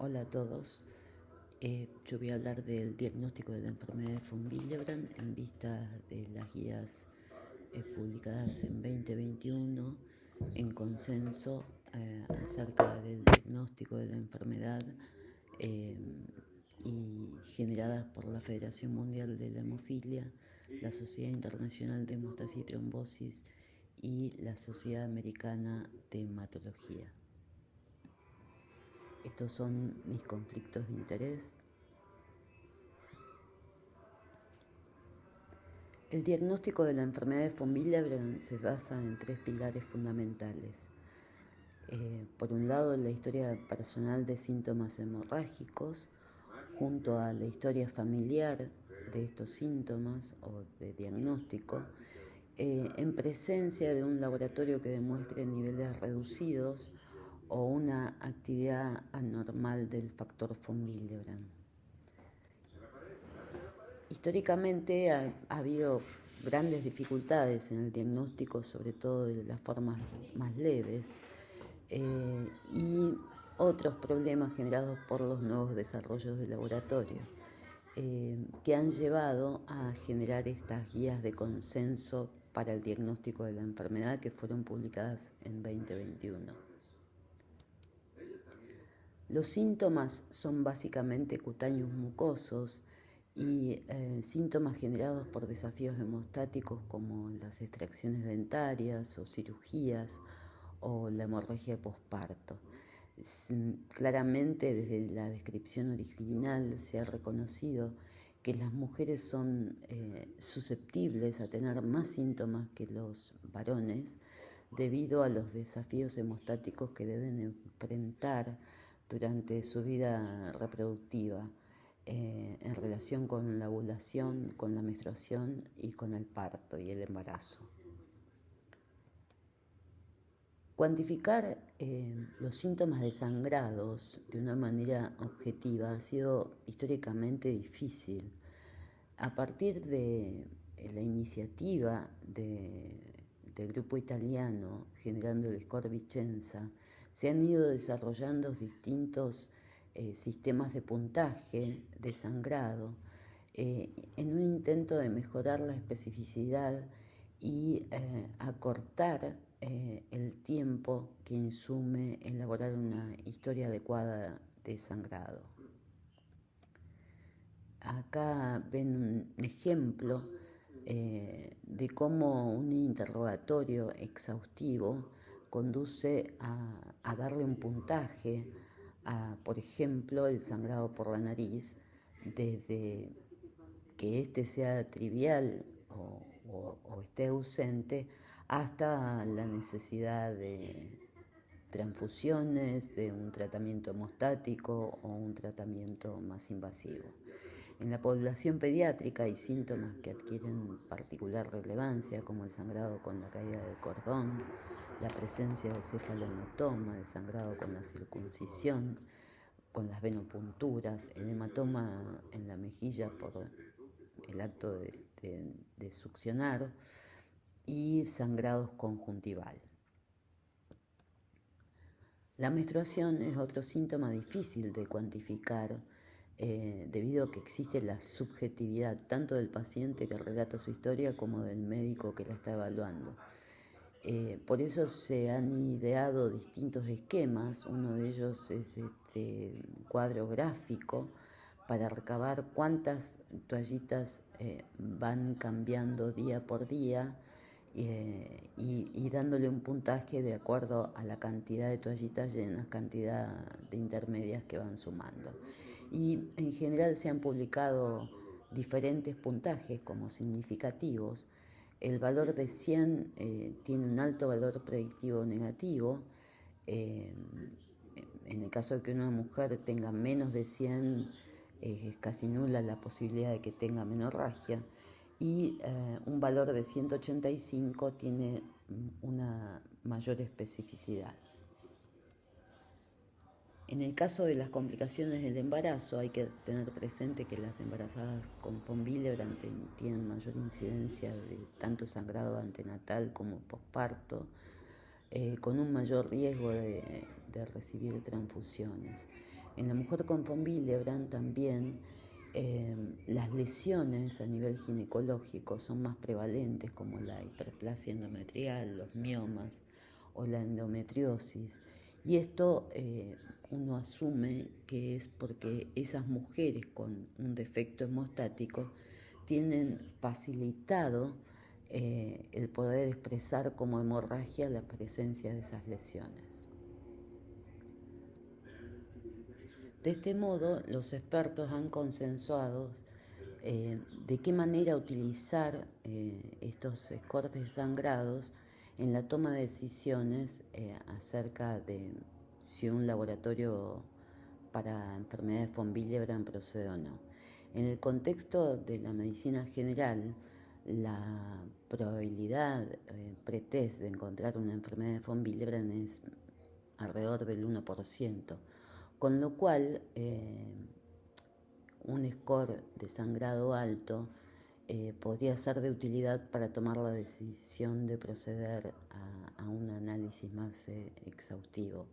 Hola a todos. Yo voy a hablar del diagnóstico de la enfermedad de von Willebrand en vista de las guías publicadas en 2021 en consenso acerca del diagnóstico de la enfermedad eh, y generadas por la Federación Mundial de la Hemofilia, la Sociedad Internacional de Hemostasis y Trombosis y la Sociedad Americana de Hematología. Estos son mis conflictos de interés. El diagnóstico de la enfermedad de von Willebrand se basa en tres pilares fundamentales. Por un lado, la historia personal de síntomas hemorrágicos, junto a la historia familiar de estos síntomas o de diagnóstico, en presencia de un laboratorio que demuestre niveles reducidos o una actividad anormal del factor von Willebrand. Históricamente ha habido grandes dificultades en el diagnóstico, sobre todo de las formas más leves, y otros problemas generados por los nuevos desarrollos de laboratorio, que han llevado a generar estas guías de consenso para el diagnóstico de la enfermedad que fueron publicadas en 2021. Los síntomas son básicamente cutáneos mucosos y síntomas generados por desafíos hemostáticos como las extracciones dentarias o cirugías o la hemorragia posparto. Claramente desde la descripción original se ha reconocido que las mujeres son susceptibles a tener más síntomas que los varones debido a los desafíos hemostáticos que deben enfrentar durante su vida reproductiva en relación con la ovulación, con la menstruación y con el parto y el embarazo. Cuantificar los síntomas de sangrados de una manera objetiva ha sido históricamente difícil. A partir de la iniciativa del grupo italiano generando el score Vicenza, se han ido desarrollando distintos sistemas de puntaje de sangrado en un intento de mejorar la especificidad y acortar el tiempo que insume elaborar una historia adecuada de sangrado. Acá ven un ejemplo de cómo un interrogatorio exhaustivo conduce a darle un puntaje a, por ejemplo, el sangrado por la nariz, desde que éste sea trivial o esté ausente, hasta la necesidad de transfusiones, de un tratamiento hemostático o un tratamiento más invasivo. En la población pediátrica hay síntomas que adquieren particular relevancia, como el sangrado con la caída del cordón, la presencia de cefalohematoma, el sangrado con la circuncisión, con las venopunturas, el hematoma en la mejilla por el acto de succionar y sangrados conjuntival. La menstruación es otro síntoma difícil de cuantificar debido a que existe la subjetividad tanto del paciente que relata su historia como del médico que la está evaluando. Por eso se han ideado distintos esquemas, uno de ellos es este cuadro gráfico para recabar cuántas toallitas van cambiando día por día y dándole un puntaje de acuerdo a la cantidad de toallitas llenas, cantidad de intermedias que van sumando. Y en general se han publicado diferentes puntajes como significativos. El valor de 100 tiene un alto valor predictivo negativo. En el caso de que una mujer tenga menos de 100, es casi nula la posibilidad de que tenga menorragia. Y un valor de 185 tiene una mayor especificidad. En el caso de las complicaciones del embarazo, hay que tener presente que las embarazadas con von Willebrand tienen mayor incidencia de tanto sangrado antenatal como posparto, con un mayor riesgo de recibir transfusiones. En la mujer con von Willebrand también las lesiones a nivel ginecológico son más prevalentes, como la hiperplasia endometrial, los miomas o la endometriosis. Y esto uno asume que es porque esas mujeres con un defecto hemostático tienen facilitado el poder expresar como hemorragia la presencia de esas lesiones. De este modo, los expertos han consensuado de qué manera utilizar estos escortes sangrados en la toma de decisiones acerca de si un laboratorio para enfermedades von Willebrand procede o no. En el contexto de la medicina general, la probabilidad pretest de encontrar una enfermedad de von Willebrand es alrededor del 1%, con lo cual un score de sangrado alto podría ser de utilidad para tomar la decisión de proceder a un análisis más exhaustivo.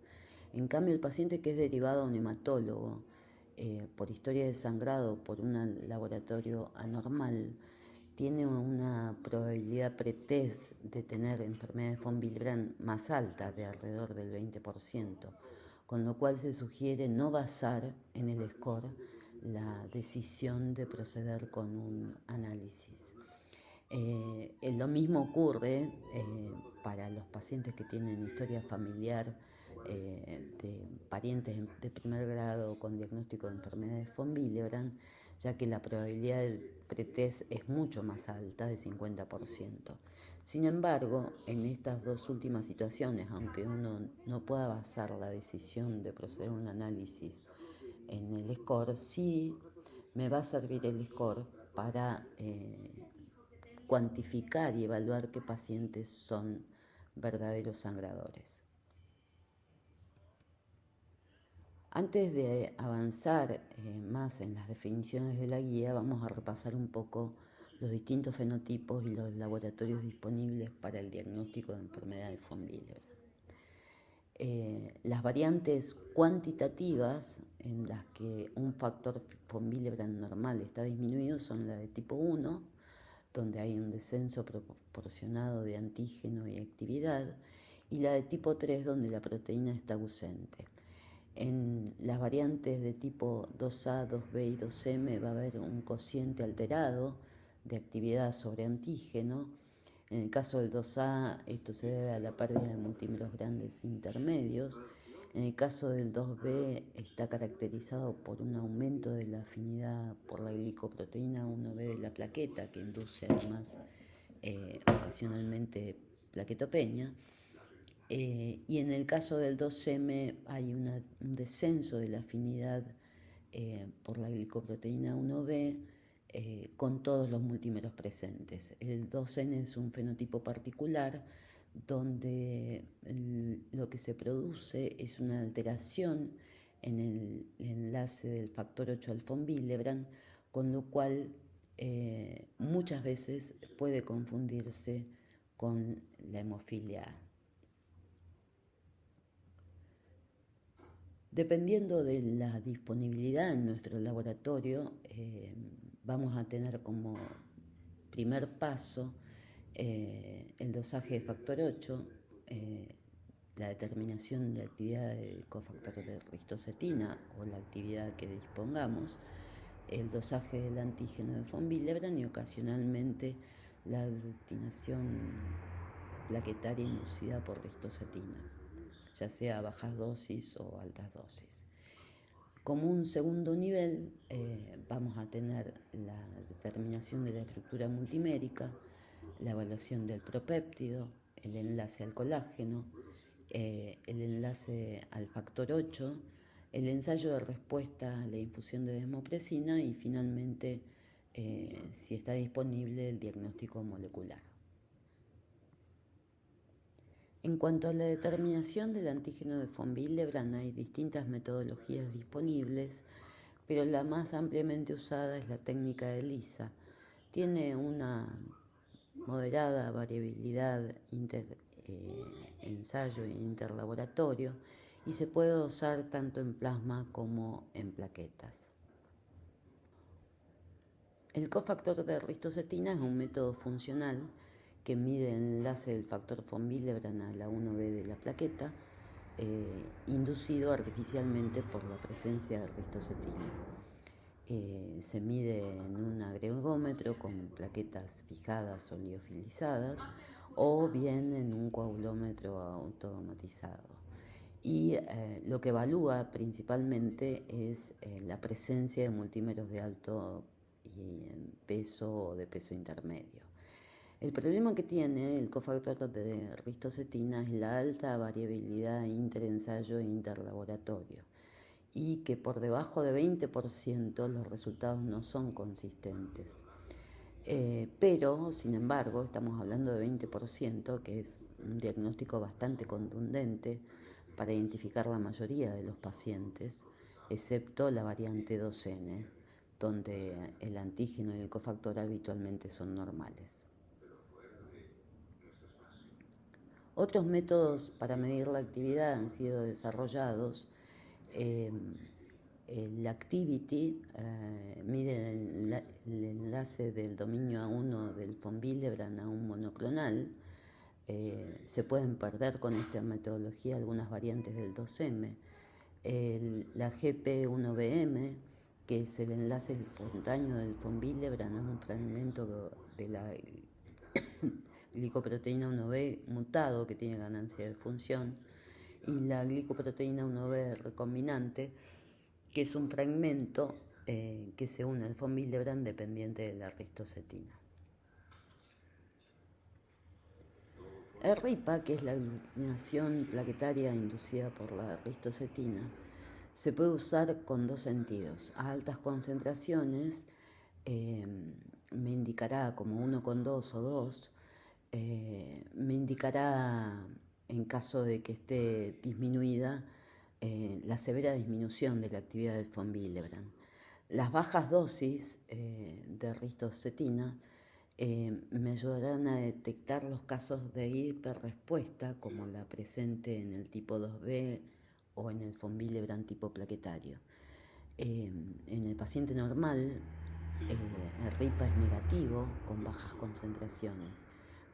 En cambio, el paciente que es derivado a un hematólogo por historia de sangrado por un laboratorio anormal tiene una probabilidad pretest de tener enfermedad de von Willebrand más alta, de alrededor del 20%, con lo cual se sugiere no basar en el score la decisión de proceder con un análisis. Lo mismo ocurre para los pacientes que tienen historia familiar de parientes de primer grado con diagnóstico de enfermedades von Willebrand, ya que la probabilidad de pretest es mucho más alta, de 50%. Sin embargo, en estas dos últimas situaciones, aunque uno no pueda basar la decisión de proceder a un análisis en el score, sí me va a servir el score para cuantificar y evaluar qué pacientes son verdaderos sangradores. Antes de avanzar más en las definiciones de la guía, vamos a repasar un poco los distintos fenotipos y los laboratorios disponibles para el diagnóstico de enfermedades von Willebrand. Las variantes cuantitativas en las que un factor von Willebrand normal está disminuido son la de tipo 1, donde hay un descenso proporcionado de antígeno y actividad, y la de tipo 3, donde la proteína está ausente. En las variantes de tipo 2A, 2B y 2M va a haber un cociente alterado de actividad sobre antígeno. En el caso del 2A, esto se debe a la pérdida de multímeros grandes intermedios. En el caso del 2B, está caracterizado por un aumento de la afinidad por la glicoproteína 1B de la plaqueta, que induce además ocasionalmente plaquetopenia. Y en el caso del 2M hay un descenso de la afinidad por la glicoproteína 1B con todos los multímeros presentes. El 2N es un fenotipo particular donde lo que se produce es una alteración en el enlace del factor 8 al von Willebrand, con lo cual muchas veces puede confundirse con la hemofilia A. Dependiendo de la disponibilidad en nuestro laboratorio, vamos a tener como primer paso el dosaje de factor 8, la determinación de actividad del cofactor de ristocetina o la actividad que dispongamos, el dosaje del antígeno de von Willebrand y ocasionalmente la aglutinación plaquetaria inducida por ristocetina, ya sea a bajas dosis o altas dosis. Como un segundo nivel vamos a tener la determinación de la estructura multimérica, la evaluación del propéptido, el enlace al colágeno, el enlace al factor 8, el ensayo de respuesta a la infusión de desmopresina y finalmente, si está disponible, el diagnóstico molecular. En cuanto a la determinación del antígeno de von Willebrand, hay distintas metodologías disponibles, pero la más ampliamente usada es la técnica de ELISA. Tiene una moderada variabilidad ensayo e interlaboratorio y se puede usar tanto en plasma como en plaquetas. El cofactor de ristocetina es un método funcional que mide el enlace del factor von Willebrand a la 1B de la plaqueta, inducido artificialmente por la presencia de ristocetina. Se mide en un agregómetro con plaquetas fijadas o liofilizadas o bien en un coagulómetro automatizado. Y lo que evalúa principalmente es la presencia de multímeros de alto peso o de peso intermedio. El problema que tiene el cofactor de ristocetina es la alta variabilidad interensayo e interlaboratorio, y que por debajo de 20% los resultados no son consistentes. Pero, sin embargo, estamos hablando de 20%, que es un diagnóstico bastante contundente para identificar la mayoría de los pacientes, excepto la variante 2N, donde el antígeno y el cofactor habitualmente son normales. Otros métodos para medir la actividad han sido desarrollados. El Activity mide el enlace del dominio A1 del von Willebrand a un monoclonal. Se pueden perder con esta metodología algunas variantes del 2M. La GP1BM, que es el enlace espontáneo del von Willebrand a un fragmento de la glicoproteína 1B mutado que tiene ganancia de función, y la glicoproteína 1B recombinante, que es un fragmento que se une al von Willebrand dependiente de la ristocetina. El RIPA, que es la aglutinación plaquetaria inducida por la ristocetina, se puede usar con dos sentidos. A altas concentraciones me indicará como 1,2 o 2, me indicará, en caso de que esté disminuida, la severa disminución de la actividad del von Willebrand. Las bajas dosis de ristocetina me ayudarán a detectar los casos de hiperrespuesta, como la presente en el tipo 2B o en el von Willebrand tipo plaquetario. En el paciente normal, el RIPA es negativo con bajas concentraciones,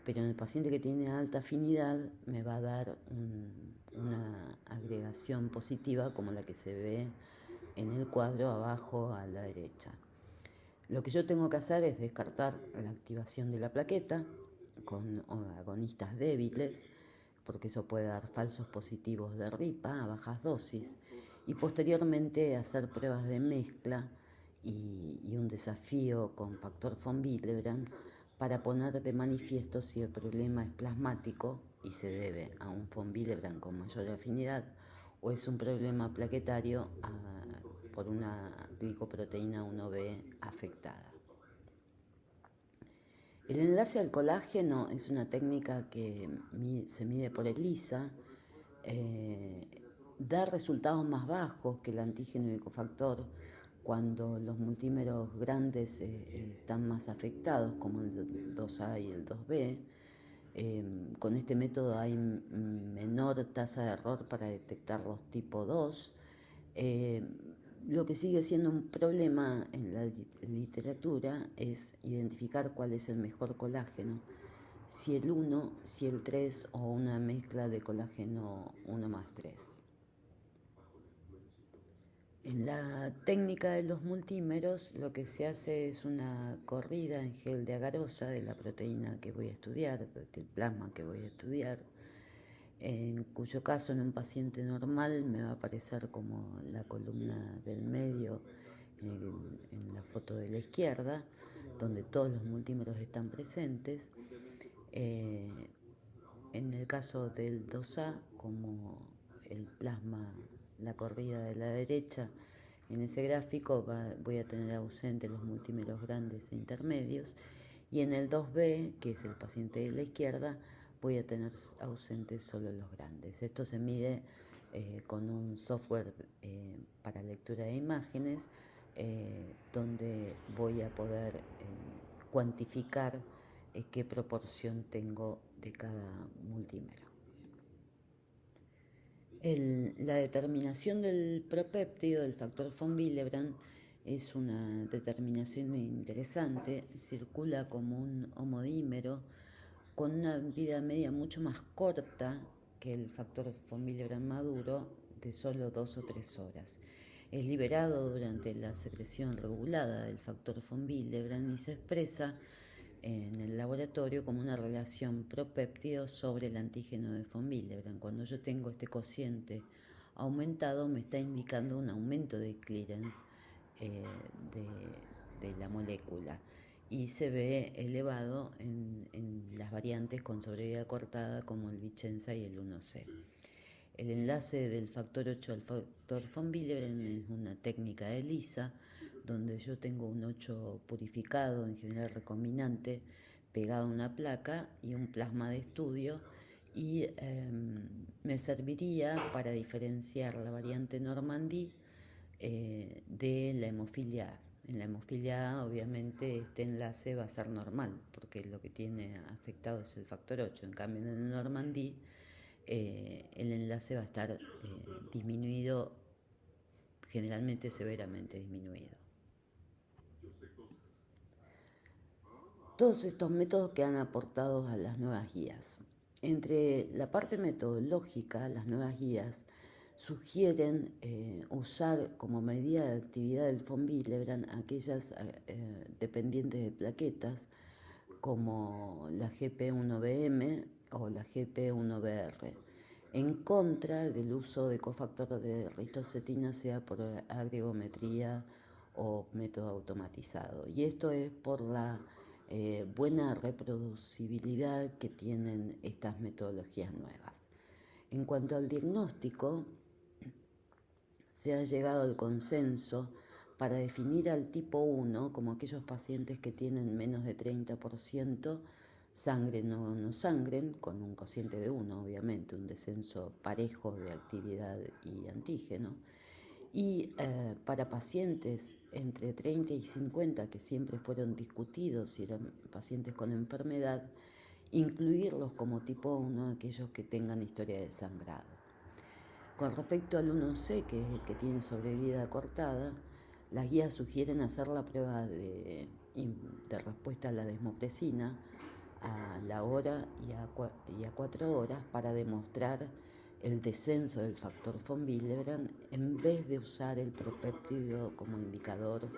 pero en el paciente que tiene alta afinidad me va a dar una agregación positiva como la que se ve en el cuadro abajo a la derecha. Lo que yo tengo que hacer es descartar la activación de la plaqueta con agonistas débiles, porque eso puede dar falsos positivos de RIPA a bajas dosis, y posteriormente hacer pruebas de mezcla y un desafío con factor von Willebrand para poner de manifiesto si el problema es plasmático y se debe a un von Willebrand con mayor afinidad, o es un problema plaquetario por una glicoproteína 1B afectada. El enlace al colágeno es una técnica que se mide por ELISA, da resultados más bajos que el antígeno y el cofactor cuando los multímeros grandes están más afectados, como el 2A y el 2B. Con este método hay menor tasa de error para detectar los tipo 2. Lo que sigue siendo un problema en la literatura es identificar cuál es el mejor colágeno, si el 1, si el 3 o una mezcla de colágeno 1 más 3. En la técnica de los multímeros lo que se hace es una corrida en gel de agarosa de la proteína que voy a estudiar, del plasma que voy a estudiar, en cuyo caso en un paciente normal me va a aparecer como la columna del medio en la foto de la izquierda, donde todos los multímeros están presentes. En el caso del 2A, como el plasma, la corrida de la derecha, en ese gráfico voy a tener ausentes los multímeros grandes e intermedios, y en el 2B, que es el paciente de la izquierda, voy a tener ausentes solo los grandes. Esto se mide con un software para lectura de imágenes, donde voy a poder cuantificar qué proporción tengo de cada multímero. La determinación del propéptido, del factor von Willebrand, es una determinación interesante. Circula como un homodímero con una vida media mucho más corta que el factor von Willebrand maduro, de solo 2 o 3 horas. Es liberado durante la secreción regulada del factor von Willebrand y se expresa en el laboratorio como una relación propéptido sobre el antígeno de von Willebrand. Cuando yo tengo este cociente aumentado, me está indicando un aumento de clearance eh, de la molécula y se ve elevado en las variantes con sobrevida cortada como el Vicenza y el 1C. El enlace del factor 8 al factor von Willebrand es una técnica de ELISA, donde yo tengo un 8 purificado, en general recombinante, pegado a una placa y un plasma de estudio, y me serviría para diferenciar la variante Normandie de la hemofilia A. En la hemofilia A, obviamente, este enlace va a ser normal, porque lo que tiene afectado es el factor 8. En cambio, en el Normandie, el enlace va a estar disminuido, generalmente severamente disminuido. Todos estos métodos quedan aportados a las nuevas guías. Entre la parte metodológica, las nuevas guías sugieren usar como medida de actividad del von Willebrand aquellas dependientes de plaquetas como la GP1BM o la GP1BR, en contra del uso de cofactor de ristocetina, sea por agregometría o método automatizado. Y esto es por la buena reproducibilidad que tienen estas metodologías nuevas. En cuanto al diagnóstico, se ha llegado al consenso para definir al tipo 1 como aquellos pacientes que tienen menos de 30% sangren o no sangren, con un cociente de 1, obviamente, un descenso parejo de actividad y antígeno. Y para pacientes entre 30 y 50, que siempre fueron discutidos si eran pacientes con enfermedad, incluirlos como tipo 1 aquellos que tengan historia de sangrado. Con respecto al 1C, que es el que tiene sobrevida cortada, las guías sugieren hacer la prueba de respuesta a la desmopresina a la hora y a 4 horas para demostrar el descenso del factor von Willebrand en vez de usar el propéptido como indicador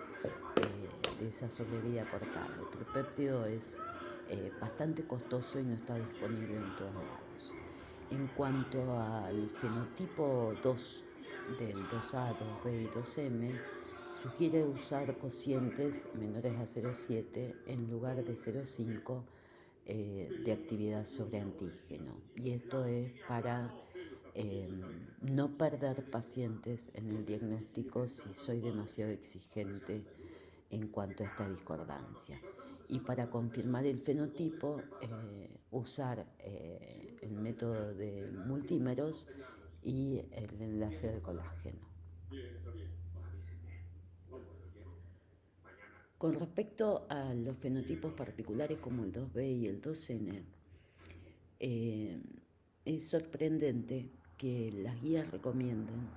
de esa sobrevida cortada. El propéptido es bastante costoso y no está disponible en todos lados. En cuanto al fenotipo 2 del 2A, 2B y 2M, sugiere usar cocientes menores a 0,7 en lugar de 0,5 de actividad sobre antígeno. Y esto es para no perder pacientes en el diagnóstico si soy demasiado exigente en cuanto a esta discordancia. Y para confirmar el fenotipo, usar el método de multímeros y el enlace del colágeno. Con respecto a los fenotipos particulares como el 2B y el 2N, es sorprendente que las guías recomienden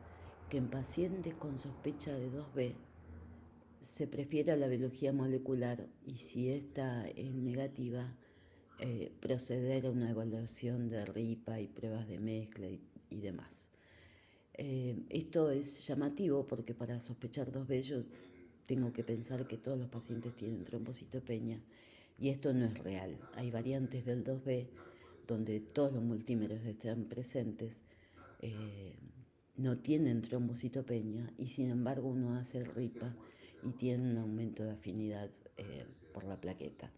que en pacientes con sospecha de 2B se prefiera la biología molecular y si esta es negativa, proceder a una evaluación de RIPA y pruebas de mezcla y demás. Esto es llamativo porque para sospechar 2B yo tengo que pensar que todos los pacientes tienen trombocitopenia y esto no es real. Hay variantes del 2B donde todos los multímeros están presentes, no tienen trombocitopenia y sin embargo uno hace el RIPA y tiene un aumento de afinidad por la plaqueta.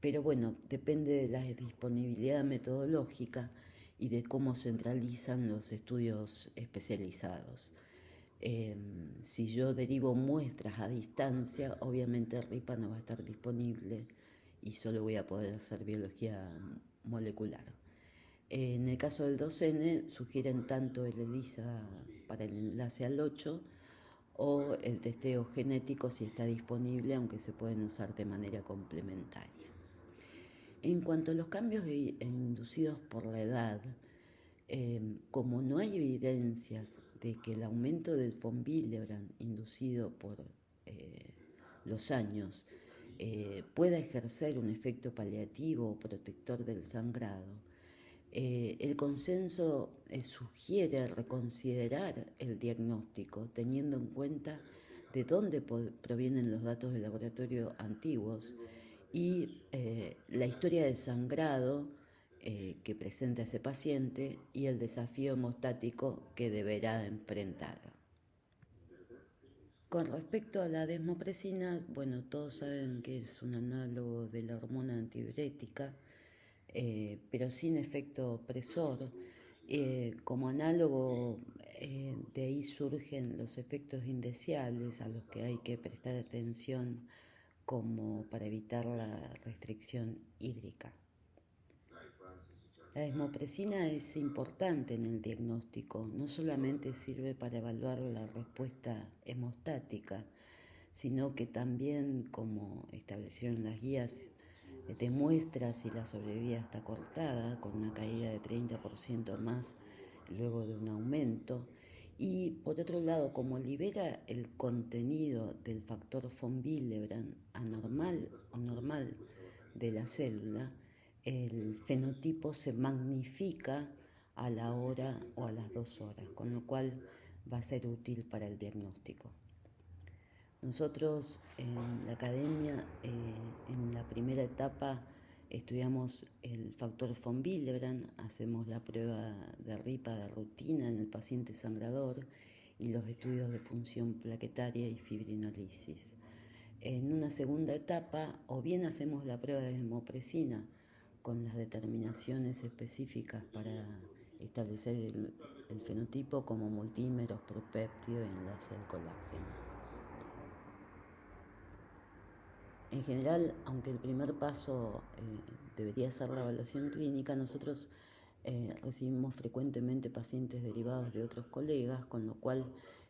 Pero bueno, depende de la disponibilidad metodológica y de cómo centralizan los estudios especializados. Si yo derivo muestras a distancia, obviamente el RIPA no va a estar disponible y solo voy a poder hacer biología molecular. En el caso del 2N, sugieren tanto el ELISA para el enlace al 8 o el testeo genético si está disponible, aunque se pueden usar de manera complementaria. En cuanto a los cambios inducidos por la edad, Como no hay evidencias de que el aumento del von Willebrand inducido por los años pueda ejercer un efecto paliativo o protector del sangrado, el consenso sugiere reconsiderar el diagnóstico teniendo en cuenta de dónde provienen los datos de laboratorio antiguos y la historia de sangrado que presenta ese paciente y el desafío hemostático que deberá enfrentar. Con respecto a la desmopresina, bueno, todos saben que es un análogo de la hormona antidiurética, pero sin efecto opresor. Como análogo, de ahí surgen los efectos indeseables a los que hay que prestar atención, como para evitar la restricción hídrica. La desmopresina es importante en el diagnóstico, no solamente sirve para evaluar la respuesta hemostática, sino que también, como establecieron las guías, demuestra si la sobrevida está cortada, con una caída de 30% más luego de un aumento. Y por otro lado, como libera el contenido del factor von Willebrand anormal o normal de la célula, el fenotipo se magnifica a la hora o a las 2 horas, con lo cual va a ser útil para el diagnóstico. Nosotros en la academia, en la primera etapa, estudiamos el factor von Willebrand, hacemos la prueba de RIPA de rutina en el paciente sangrador y los estudios de función plaquetaria y fibrinolisis. En una segunda etapa, o bien hacemos la prueba de desmopresina con las determinaciones específicas para establecer el fenotipo como multímeros, propéptido y enlace al colágeno. En general, aunque el primer paso debería ser la evaluación clínica, nosotros recibimos frecuentemente pacientes derivados de otros colegas, con lo cual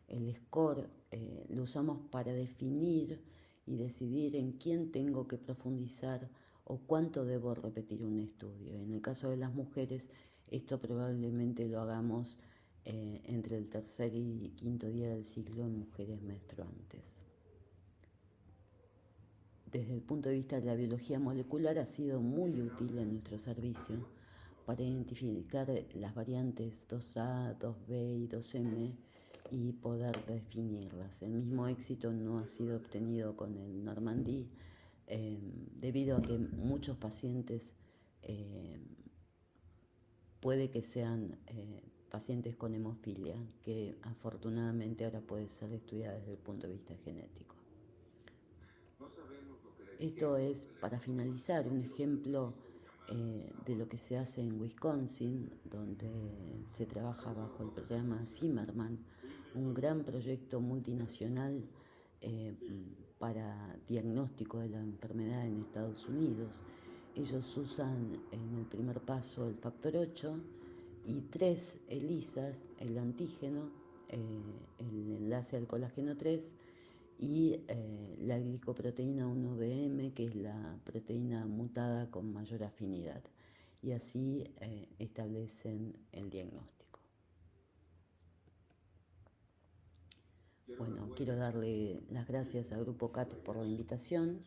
el score lo usamos para definir y decidir en quién tengo que profundizar o cuánto debo repetir un estudio. En el caso de las mujeres, esto probablemente lo hagamos entre el tercer y quinto día del ciclo en mujeres menstruantes. Desde el punto de vista de la biología molecular ha sido muy útil en nuestro servicio para identificar las variantes 2A, 2B y 2M y poder definirlas. El mismo éxito no ha sido obtenido con el Normandie debido a que muchos pacientes puede que sean pacientes con hemofilia, que afortunadamente ahora puede ser estudiada desde el punto de vista genético. Esto es, para finalizar, un ejemplo de lo que se hace en Wisconsin, donde se trabaja bajo el programa Zimmerman, un gran proyecto multinacional para diagnóstico de la enfermedad en Estados Unidos. Ellos usan en el primer paso el factor 8 y 3 ELISAs, el antígeno, el enlace al colágeno 3, y la glicoproteína 1BM, que es la proteína mutada con mayor afinidad. Y así establecen el diagnóstico. Bueno, quiero darle las gracias al Grupo CAT por la invitación